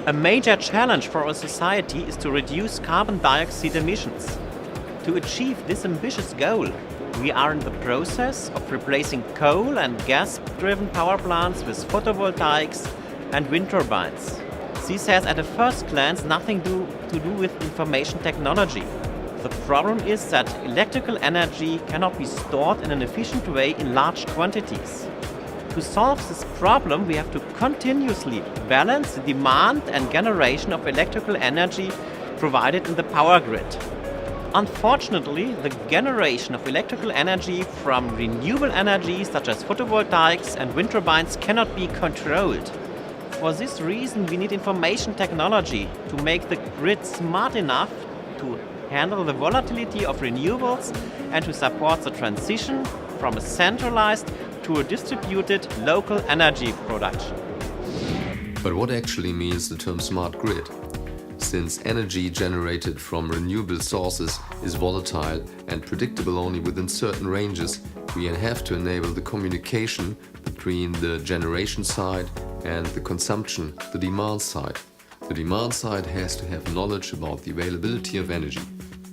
A major challenge for our society is to reduce carbon dioxide emissions. To achieve this ambitious goal, we are in the process of replacing coal and gas-driven power plants with photovoltaics and wind turbines. This has at a first glance nothing to do with information technology. The problem is that electrical energy cannot be stored in an efficient way in large quantities. To solve this problem, we have to continuously balance the demand and generation of electrical energy provided in the power grid. Unfortunately, the generation of electrical energy from renewable energies such as photovoltaics and wind turbines cannot be controlled. For this reason, we need information technology to make the grid smart enough to handle the volatility of renewables and to support the transition from a centralized to a distributed local energy production. But what actually means the term smart grid? Since energy generated from renewable sources is volatile and predictable only within certain ranges, we have to enable the communication between the generation side and the consumption, the demand side. The demand side has to have knowledge about the availability of energy.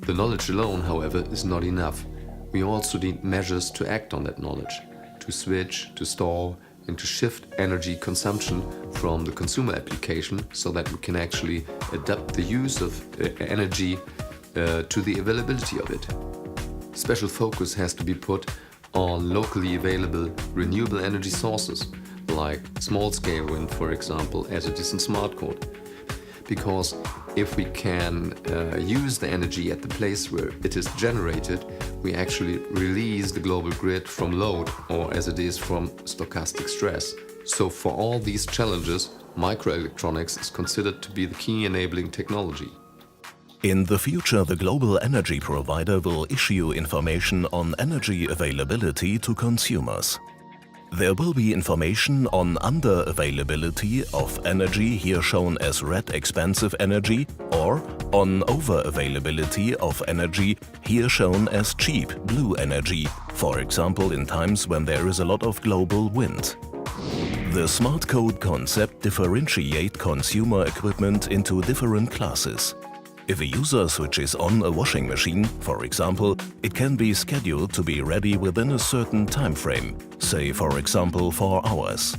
The knowledge alone, however, is not enough. We also need measures to act on that knowledge, to switch, to store, and to shift energy consumption from the consumer application so that we can actually adapt the use of energy to the availability of it. Special focus has to be put on locally available renewable energy sources, like small-scale wind, for example, as it is in SmartCoDe. Because if we can use the energy at the place where it is generated, we actually release the global grid from load, or as it is from stochastic stress. So for all these challenges, microelectronics is considered to be the key enabling technology. In the future, the global energy provider will issue information on energy availability to consumers. There will be information on under-availability of energy, here shown as red expensive energy, or on over-availability of energy, here shown as cheap blue energy, for example in times when there is a lot of global wind. The SmartCoDe concept differentiates consumer equipment into different classes. If a user switches on a washing machine, for example, it can be scheduled to be ready within a certain time frame, say for example 4 hours.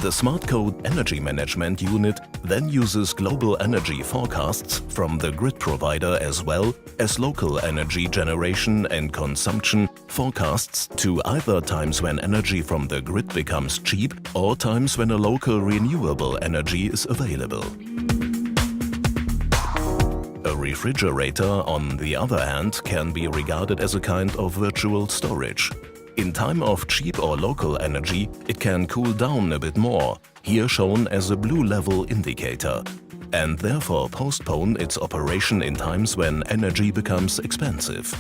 The SmartCoDe Energy Management Unit then uses global energy forecasts from the grid provider as well as local energy generation and consumption forecasts to either times when energy from the grid becomes cheap or times when a local renewable energy is available. A refrigerator, on the other hand, can be regarded as a kind of virtual storage. In time of cheap or local energy, it can cool down a bit more, here shown as a blue level indicator, and therefore postpone its operation in times when energy becomes expensive.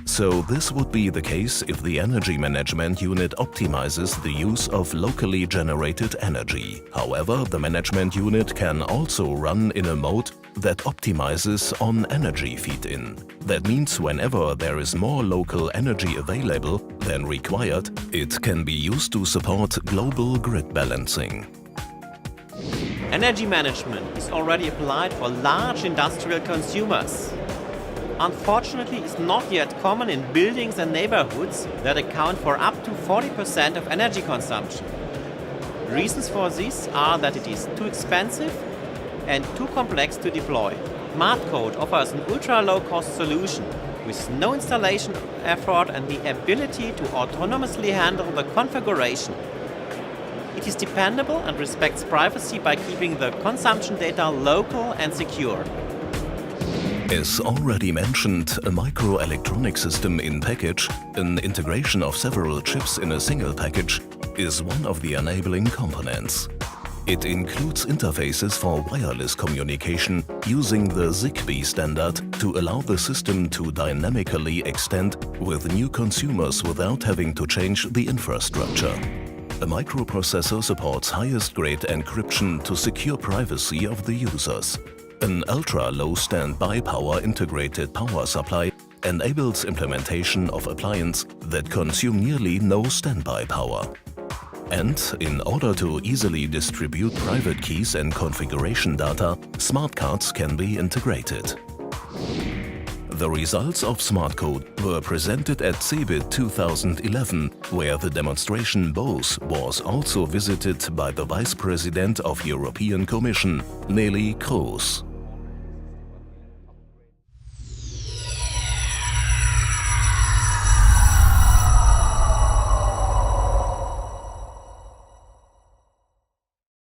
So this would be the case if the energy management unit optimizes the use of locally generated energy. However, the management unit can also run in a mode that optimizes on energy feed-in. That means whenever there is more local energy available than required, it can be used to support global grid balancing. Energy management is already applied for large industrial consumers. Unfortunately, it's not yet common in buildings and neighborhoods that account for up to 40% of energy consumption. Reasons for this are that it is too expensive and too complex to deploy. SmartCoDe offers an ultra-low-cost solution with no installation effort and the ability to autonomously handle the configuration. It is dependable and respects privacy by keeping the consumption data local and secure. As already mentioned, a microelectronic system in package, an integration of several chips in a single package, is one of the enabling components. It includes interfaces for wireless communication using the Zigbee standard to allow the system to dynamically extend with new consumers without having to change the infrastructure. A microprocessor supports highest-grade encryption to secure privacy of the users. An ultra-low standby power integrated power supply enables implementation of appliances that consume nearly no standby power. And in order to easily distribute private keys and configuration data, smart cards can be integrated. The results of SmartCoDe were presented at CeBIT 2011, where the demonstration booth was also visited by the Vice President of European Commission, Neelie Kroes.